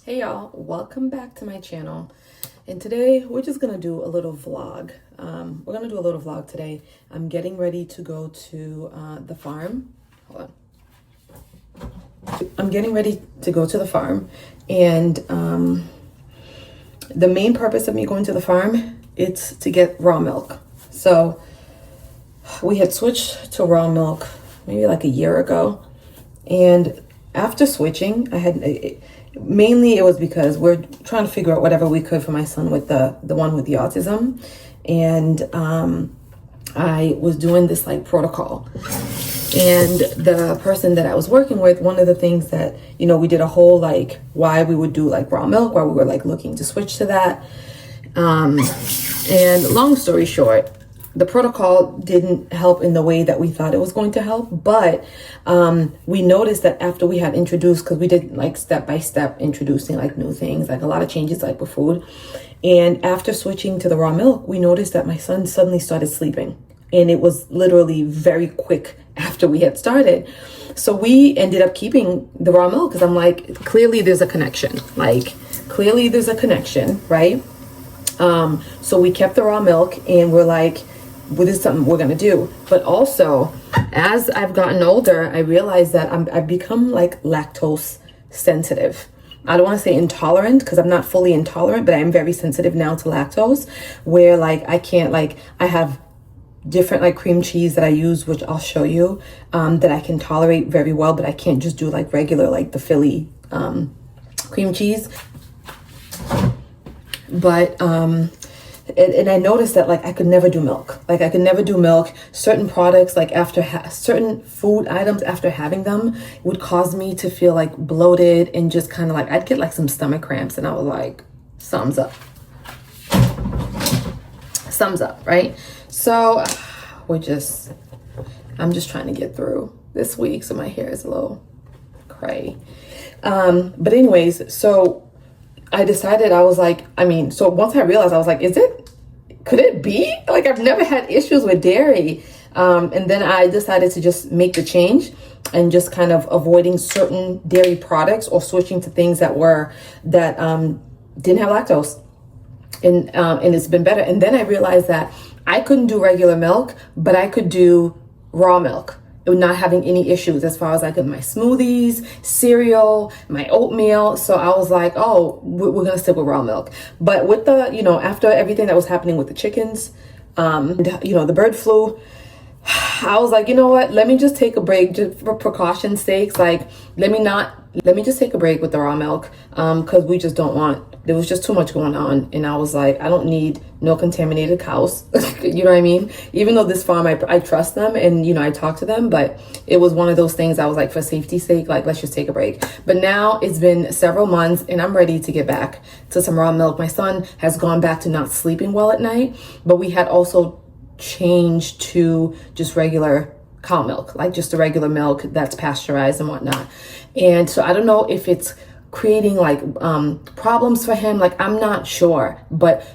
Hey y'all, welcome back to my channel. And today we're just gonna do a little vlog. We're gonna do a little vlog today. I'm getting ready to go to the farm. Hold on. I'm getting ready to go to the farm, and the main purpose of me going to the farm, it's to get raw milk. So we had switched to raw milk maybe like a year ago, and after switching, mainly it was because we're trying to figure out whatever we could for my son with the one with the autism. And I was doing this like protocol, and the person that I was working with, one of the things that, you know, we did a whole like why we would do like raw milk, why we were like looking to switch to that. And long story short, the protocol didn't help in the way that we thought it was going to help, but we noticed that after we had introduced, because we did like step by step introducing like new things, like a lot of changes like with food, and after switching to the raw milk, we noticed that my son suddenly started sleeping, and it was literally very quick after we had started. So we ended up keeping the raw milk because I'm like, clearly there's a connection, right? So we kept the raw milk, and we're like, well, this is something we're gonna do. But also, as I've gotten older, I realized that I've become like lactose sensitive. I don't want to say intolerant because I'm not fully intolerant, but I'm very sensitive now to lactose, where like I can't, like I have different like cream cheese that I use, which I'll show you, that I can tolerate very well, but I can't just do like regular, like the Philly cream cheese. But and I noticed that like I could never do milk. Like I could never do milk. Certain products, like after certain food items, after having them, would cause me to feel like bloated and just kind of like I'd get like some stomach cramps, and I was like, thumbs up, right? So I'm just trying to get through this week, so my hair is a little cray. But anyways, so I decided, I was like, so once I realized, I was like, could it be? Like, I've never had issues with dairy. And then I decided to just make the change and just kind of avoiding certain dairy products or switching to things that didn't have lactose. And it's been better. And then I realized that I couldn't do regular milk, but I could do raw milk, not having any issues as far as like my smoothies, cereal, my oatmeal. So I was like, oh, we're gonna stick with raw milk. But with the, after everything that was happening with the chickens, the bird flu, I was like, you know what, let me just take a break just for precaution's sakes. Like, let me just take a break with the raw milk, because there was just too much going on. And I was like, I don't need no contaminated cows. You know what I mean? Even though this farm, I trust them, and, I talk to them, but it was one of those things I was like, for safety's sake, like, let's just take a break. But now it's been several months, and I'm ready to get back to some raw milk. My son has gone back to not sleeping well at night, but we had also changed to just regular cow milk, like just the regular milk that's pasteurized and whatnot. And so I don't know if it's creating like problems for him. Like, I'm not sure, but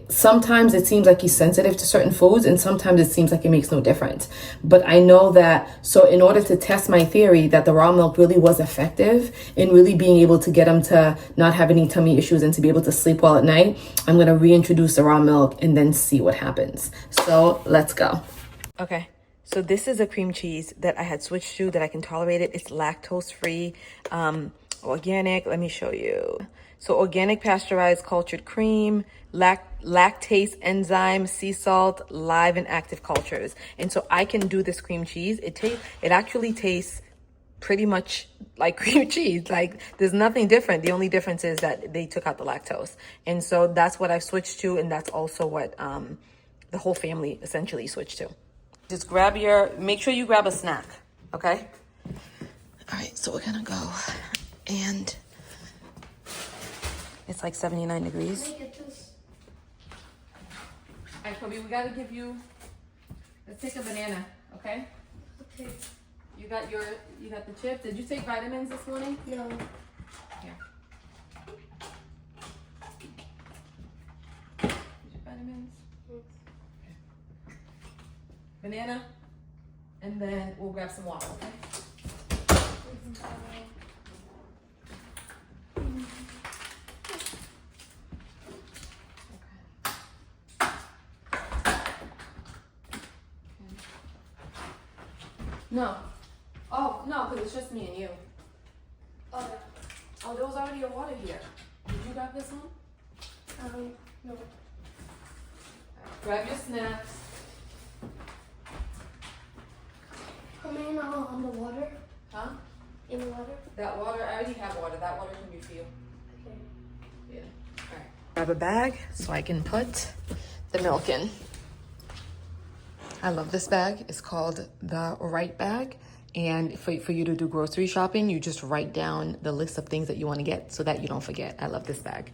sometimes it seems like he's sensitive to certain foods, and sometimes it seems like it makes no difference. But I know that, so in order to test my theory that the raw milk really was effective in really being able to get him to not have any tummy issues and to be able to sleep well at night, I'm going to reintroduce the raw milk and then see what happens. So let's go. Okay. So this is a cream cheese that I had switched to, that I can tolerate it. It's lactose free, organic. Let me show you. So organic, pasteurized, cultured cream, lactase enzyme, sea salt, live and active cultures. And so I can do this cream cheese. It actually tastes pretty much like cream cheese. Like, there's nothing different. The only difference is that they took out the lactose. And so that's what I switched to, and that's also what the whole family essentially switched to. Just make sure you grab a snack, okay? All right, so we're gonna go, and it's like 79 degrees. All right, Kobe, we gotta let's take a banana, okay? Okay. You got the chips. Did you take vitamins this morning? No. Here. Did you vitamins? Banana, and then we'll grab some water, okay? No. Oh, no, because it's just me and you. Okay. Oh, there was already your water here. Did you grab this one? No. Grab your snacks. Come in on the water. Huh? In the water. That water, I already have water. That water can be for you. Okay. Yeah. All right. Grab a bag so I can put the milk in. I love this bag. It's called the Right Bag. And for you to do grocery shopping, you just write down the list of things that you want to get so that you don't forget. I love this bag.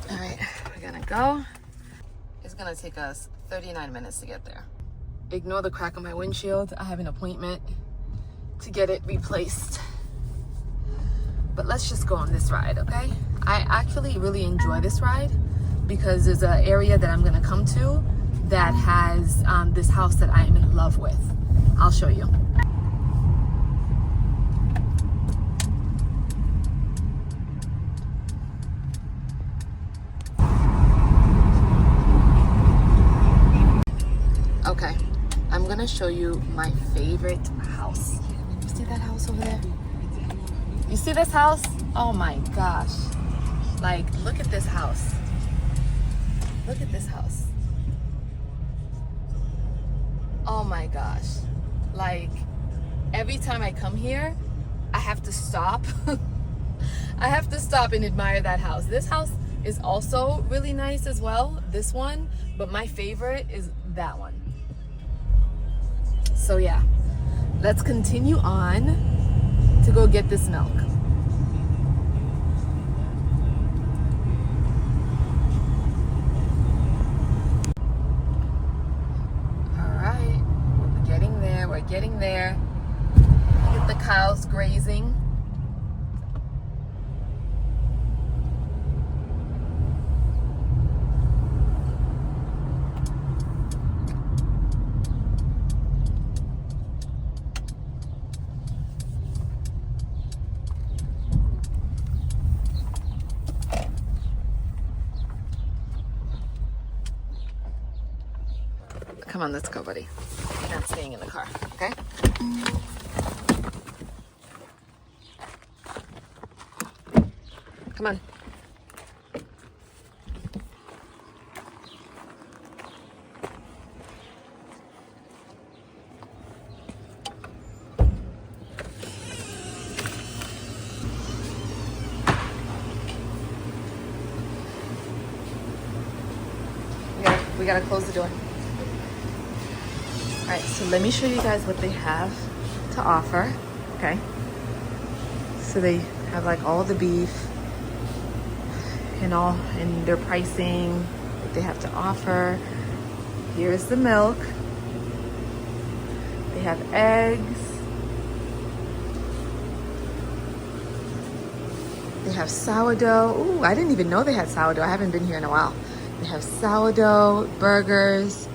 All right, we're gonna go. It's gonna take us 39 minutes to get there. Ignore the crack on my windshield. I have an appointment to get it replaced. But let's just go on this ride, okay? I actually really enjoy this ride because there's an area that I'm gonna come to that has this house that I'm in love with. I'll show you. Okay, I'm gonna show you my favorite house. You see that house over there? You see this house? Oh my gosh. Like, look at this house. Look at this house. Oh my gosh. Like, every time I come here, I have to stop. I have to stop and admire that house. This house is also really nice as well, this one, but my favorite is that one. So yeah, let's continue on to go get this milk. All right, we're getting there, we're getting there. Look at the cows grazing. Come on, let's go, buddy. You're not staying in the car, okay? Come on. We gotta close the door. All right, so let me show you guys what they have to offer, okay? So they have like all the beef and their pricing that they have to offer. Here's the milk. They have eggs. They have sourdough. Ooh, I didn't even know they had sourdough. I haven't been here in a while. They have sourdough, burgers.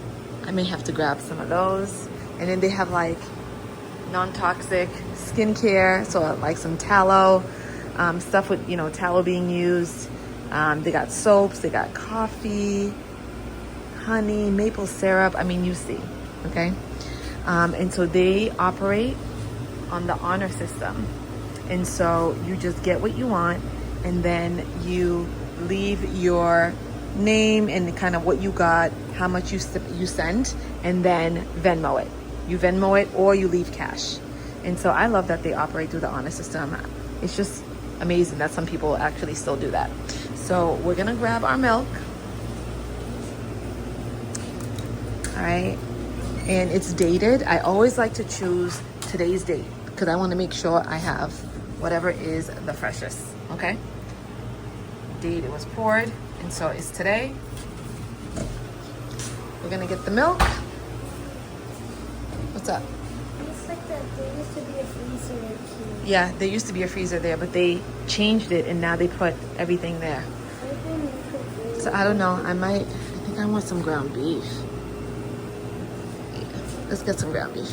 I may have to grab some of those. And then they have like non-toxic skincare, so like some tallow, stuff with, you know, tallow being used. They got soaps, they got coffee, honey, maple syrup. I mean, you see, okay? And so they operate on the honor system. And so you just get what you want, and then you leave your name and kind of what you got, how much you send, and then Venmo it. You Venmo it or you leave cash. And so I love that they operate through the honor system. It's just amazing that some people actually still do that. So we're gonna grab our milk. All right, and it's dated. I always like to choose today's date because I want to make sure I have whatever is the freshest, okay? Date it was poured, and so it's today. We're gonna get the milk. What's up? It's like there used to be a freezer here. Yeah, there used to be a freezer there, but they changed it and now they put everything there. So I don't know, I think I want some ground beef. Yeah, let's get some ground beef.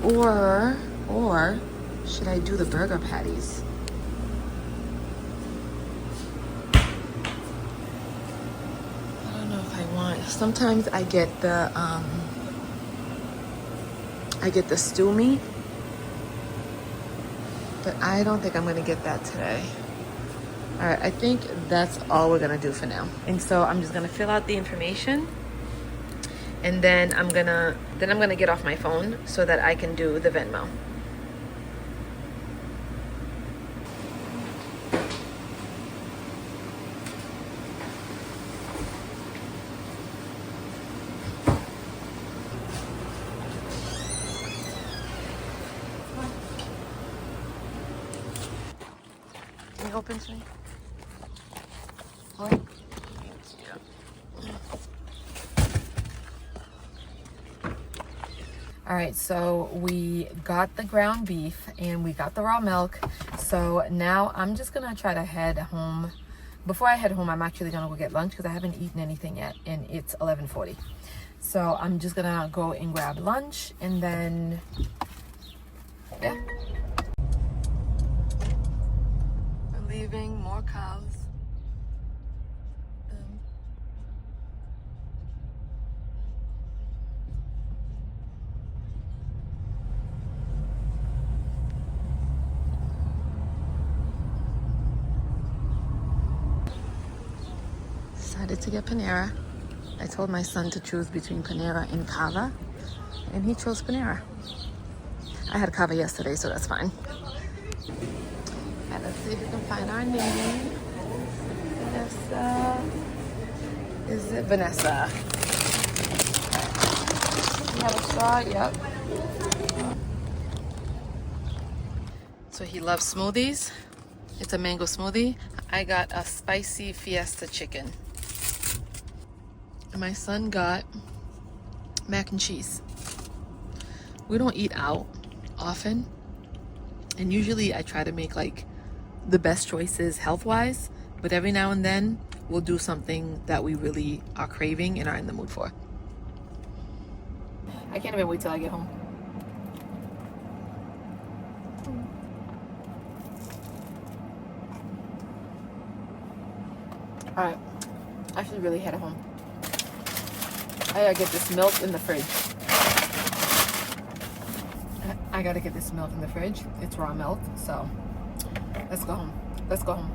Or should I do the burger patties? Sometimes I get the stew meat, but I don't think I'm gonna get that today. All right, I think that's all we're gonna do for now. And so I'm just gonna fill out the information, and then I'm gonna get off my phone so that I can do the Venmo. Can you open to me? Thank you. All right, so we got the ground beef and we got the raw milk. So now I'm just gonna try to head home. Before I head home, I'm actually gonna go get lunch because I haven't eaten anything yet and it's 11:40. So I'm just gonna go and grab lunch and then, yeah. We're leaving more cows. Decided to get Panera. I told my son to choose between Panera and Cava, and he chose Panera. I had Cava yesterday, so that's fine. And let's see if we can find our name. Vanessa. Is it Vanessa? You have a straw? Yep. So he loves smoothies. It's a mango smoothie. I got a spicy fiesta chicken. And my son got mac and cheese. We don't eat out often. And usually I try to make like the best choices health-wise. But every now and then we'll do something that we really are craving and are in the mood for. I can't even wait till I get home. All right, I should really head home. I gotta get this milk in the fridge. I gotta get this milk in the fridge. It's raw milk, so let's go home. Let's go home.